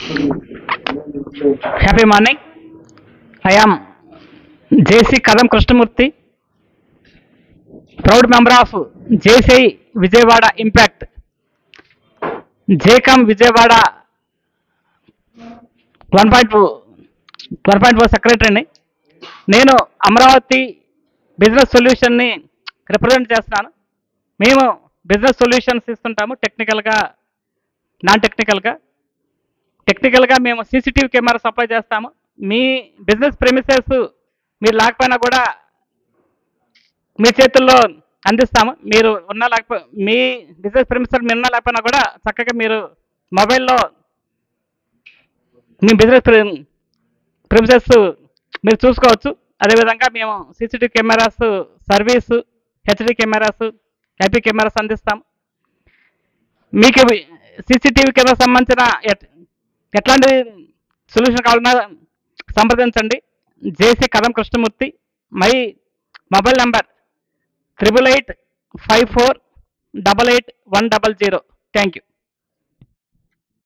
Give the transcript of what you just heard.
Happy morning. I am JC Kadam Krishnamurthy, proud member of JCI Vijayawada Impact, JCOM Vijayawada 1.4 సెక్రటరీని. నేను Amaravati business సొల్యూషన్ని represent చేస్తున్నాను. మేము business solutions ఇస్తుంటాము, టెక్నికల్గా non టెక్నికల్గా. టెక్నికల్గా మేము సీసీటీవీ కెమెరా సప్లై చేస్తాము. మీ బిజినెస్ ప్రెమిసెస్ మీరు లేకపోయినా కూడా మీ చేతుల్లో అందిస్తాము. మీరు ఉన్నా లేకపోతే మీ బిజినెస్ ప్రెమిసెస్ మీరు ఉన్నా లేకపోయినా కూడా చక్కగా మీరు మొబైల్లో మీ బిజినెస్ ప్రెమిసెస్ మీరు చూసుకోవచ్చు. అదేవిధంగా మేము CCTV cameras service, HD cameras, IP cameras అందిస్తాము. మీకు సీసీటీవీ కెమెరా సంబంధించిన ఎట్లాంటి సొల్యూషన్ కావాలన్నా సంప్రదించండి. జేసీ కదం Krishnamurthy. My mobile number 8885488100. Thank you.